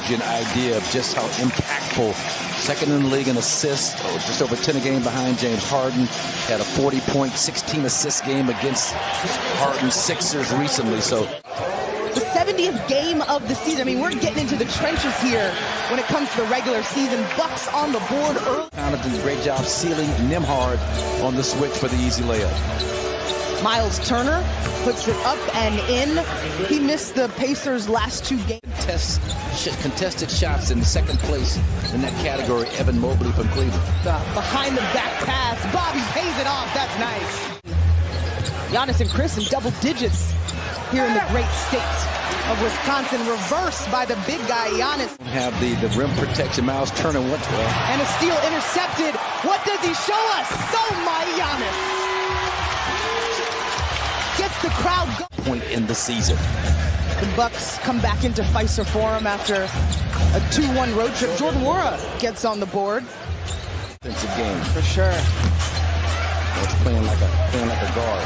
Gives you an idea of just how impactful. Second in the league in assists, just over 10 a game behind James Harden. Had a 40-point, 16-assist game against Harden's Sixers recently. So the 70th game of the season. I mean, we're getting into the trenches here when it comes to the regular season. Bucks on the board early. Donovan did a great job sealing Nembhard on the switch for the easy layup. Miles Turner puts it up and in. He missed the Pacers' last two games. Contested shots in second place in that category. Evan Mobley from Cleveland. Behind the back pass. Bobby pays it off. That's nice. Giannis and Chris in double digits here in the great state of Wisconsin. Reversed by the big guy, Giannis. Have the rim protection. Miles Turner went well. And a steal intercepted. What does he show us? So my Giannis gets the crowd going. Point in the season. The Bucks come back into Fiserv Forum after a 2-1 road trip. Jordan Nwora gets on the board. Defensive game for sure. He's playing like a guard.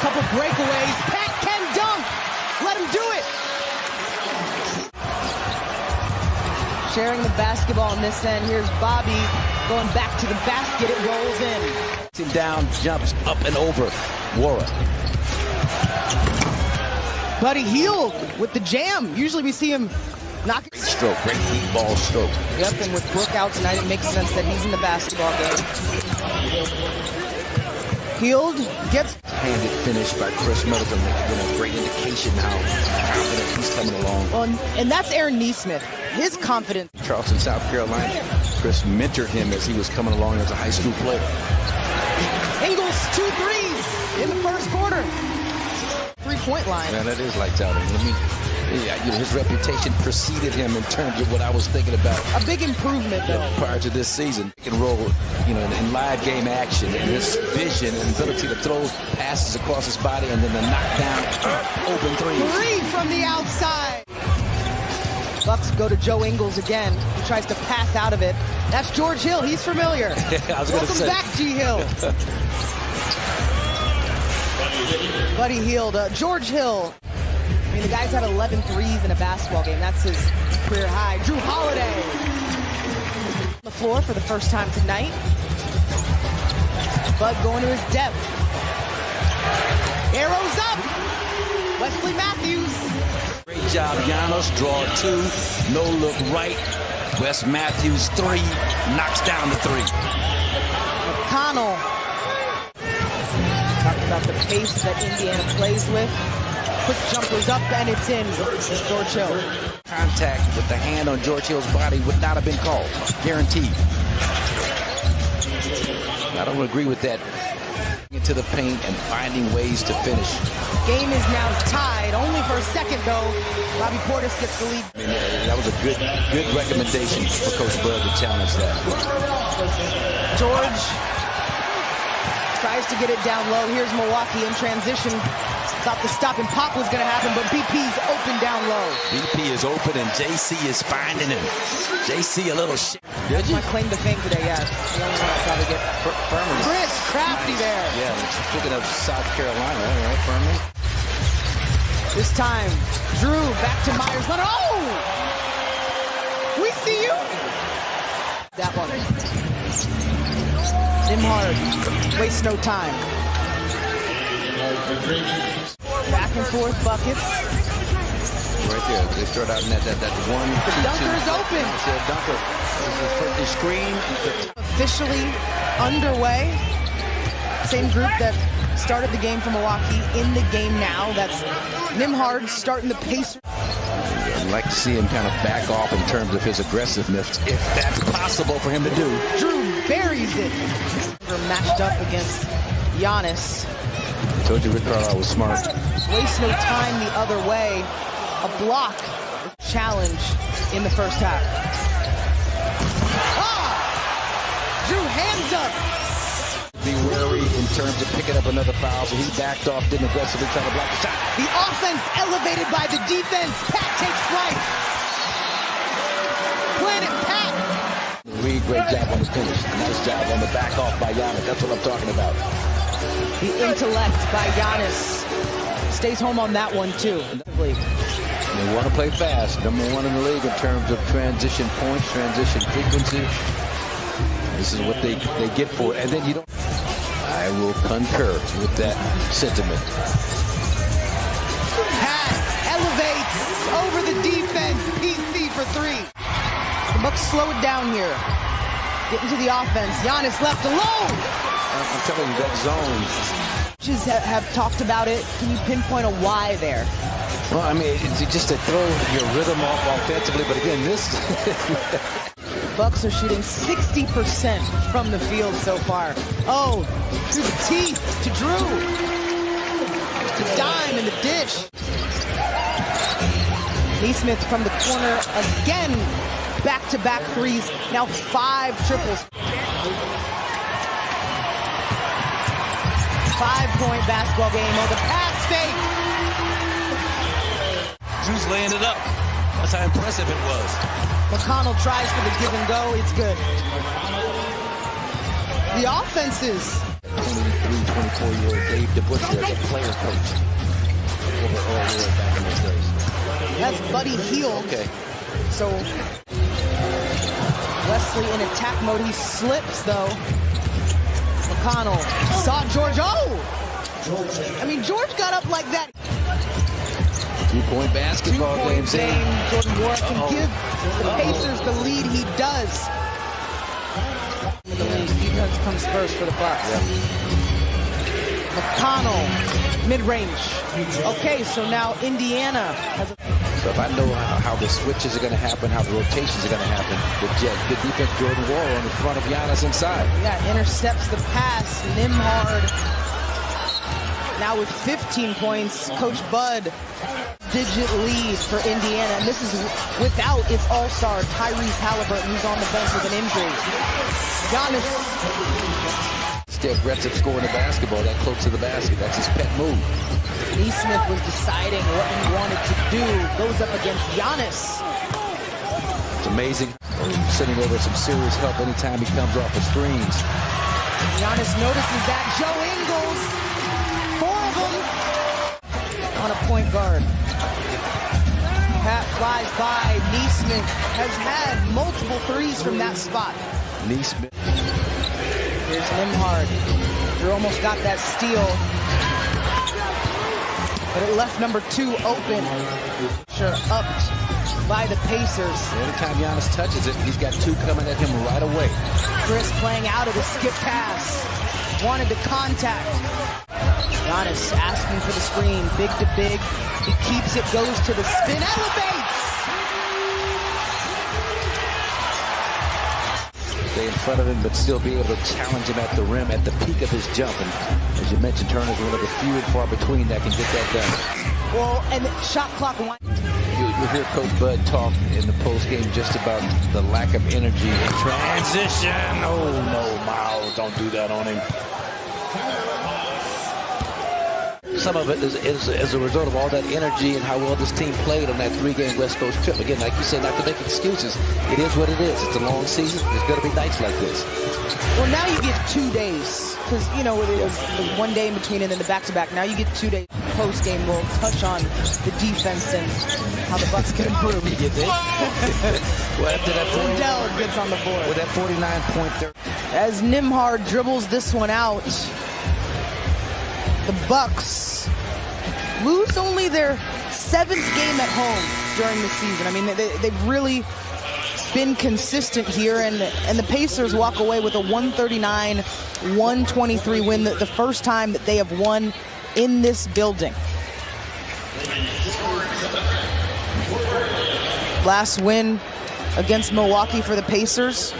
Couple breakaways. Pat can dunk. Let him do it. Sharing the basketball on this end. Here's Bobby going back to the basket. It rolls in. Down, jumps up and over. Nwora. Buddy Hield with the jam. Usually we see him knock it. Stroke, great deep ball stroke. Yep, and with Brook out tonight, it makes sense that he's in the basketball game. Hield gets handed finish by Chris Middleton, a great indication how confident he's coming along. Well, and that's Aaron Nesmith. His confidence. Charleston, South Carolina. Chris mentored him as he was coming along as a high school player. Ingles 2 threes in the first quarter. 3-point line. Yeah, that is lights out. His reputation preceded him in terms of what I was thinking about. A big improvement, though. Prior to this season, he can roll, in live game action, and his vision and ability to throw passes across his body and then the knockdown, open three. 3 from the outside. Bucks go to Joe Ingles again. He tries to pass out of it. That's George Hill. He's familiar. I was Welcome back, G. Hill. Buddy Hield. George Hill. I mean, the guy's had 11 threes in a basketball game. That's his career high. Drew Holiday on the floor for the first time tonight. Bud going to his depth. Arrows up. Wesley Matthews. Great job, Giannis. Draw 2. No look right. Wes Matthews 3. Knocks down the 3. McConnell. Talking about the pace that Indiana plays with. Quick jumpers up, and it's in. George Hill. Contact with the hand on George Hill's body would not have been called. Guaranteed. I don't agree with that. Into the paint and finding ways to finish. Game is now tied. Only for a second, though. Bobby Portis gets the lead. I mean, that was a good recommendation for Coach Bud to challenge that. George tries to get it down low. Here's Milwaukee in transition. Thought the stop and pop was going to happen, but BP's open down low. BP is open, and JC is finding him. JC a little shit. That's my claim to fame today, yes. The only one I probably get. Furman. Chris Crafty there. Yeah, speaking of South Carolina, right, Furman? This time, Drew back to Myers Leonard. Oh! We see you. That one. Nembhard, waste no time. Back and forth buckets. Right there, they start out in that 1, 2, 2. The dunker's open. The dunker. The screen. Officially underway. Same group that started the game for Milwaukee in the game now. That's Nembhard starting the pace. I'd like to see him kind of back off in terms of his aggressiveness, if that's possible for him to do. Drew buries it. We're matched up against Giannis. I told you Rick Carlisle was smart. Waste no time the other way. A block challenge in the first half. Drew hands up. Be wary in terms of picking up another foul, so he backed off, didn't aggressively try to block the shot. The offense elevated by the defense. Pat takes flight. Planet Pat. Really great job on the finish. Nice job on the back off by Giannis. That's what I'm talking about. The intellect by Giannis stays home on that one too. They want to play fast. Number one in the league in terms of transition points, transition frequency. This is what they get for it. And then you don't. I will concur with that sentiment. Pat elevates over the defense. PC for three. The Bucks slow it down here. Get into the offense. Giannis left alone. I'm telling you, that zone. Coaches have talked about it. Can you pinpoint a why there? Well, I mean, it's just to throw your rhythm off offensively. But again, this. Bucks are shooting 60% from the field so far. Oh, through the teeth to Drew. To Dime in the dish. Neesmith from the corner again. Back-to-back threes. Now 5 triples. 5-point basketball game. Oh, the pass fake. Drew's laying it up. That's how impressive it was. McConnell tries for the give and go. It's good. The offenses. 23, 24-year-old Dave DeBusschere as a player coach over earlier back in those days. That's Buddy Hield. Okay. So Wesley in attack mode. He slips though. McConnell saw George. Oh! I mean, George got up like that. 2-point basketball game. Jordan Ward can give the Pacers the lead. He does. The defense comes first for the Bucks. McConnell, mid-range. Okay, so now Indiana has a... So if I know how the switches are going to happen, how the rotations are going to happen, the defense, Jordan Wall on the front of Giannis inside. Yeah, intercepts the pass. Nembhard now with 15 points. Coach Bud, digit lead for Indiana. And this is without its all-star Tyrese Halliburton, who's on the bench with an injury. Giannis. Stay aggressive scoring the basketball that close to the basket. That's his pet move. Neesmith was deciding what he wanted to do. Goes up against Giannis. It's amazing. Sending over some serious help anytime he comes off the screens. Giannis notices that. Joe Ingles. 4 of them on a point guard. Pat flies by. Neesmith has had multiple threes from that spot. Neesmith. Here's Nembhard. Drew almost got that steal. But it left number 2 open. Sure, upped by the Pacers. Anytime Giannis touches it, he's got 2 coming at him right away. Chris playing out of the skip pass. Wanted to contact. Giannis asking for the screen. Big to big. He keeps it, goes to the spin, elevates! Stay in front of him, but still be able to challenge him at the rim at the peak of his jump. And as you mentioned, Turner's one of the few and far between that can get that done. Well, and the shot clock. You'll hear Coach Bud talk in the postgame just about the lack of energy in transition. Oh, no, Miles, don't do that on him. Some of it is as a result of all that energy and how well this team played on that 3-game West Coast trip. Again, like you said, not to make excuses. It is what it is. It's a long season. There's going to be nights like this. Well, now you get 2 days. Because, you know, it was the 1 day in between and then the back-to-back. Now you get 2 days. Post-game, we'll touch on the defense and how the Bucks can improve. You think? Well, after that Odell gets on the board. With that 49-point there. As Nembhard dribbles this one out, the Bucks lose only their 7th game at home during the season. I mean, they've really been consistent here, and the Pacers walk away with a 139-123 win, the first time that they have won in this building. Last win against Milwaukee for the Pacers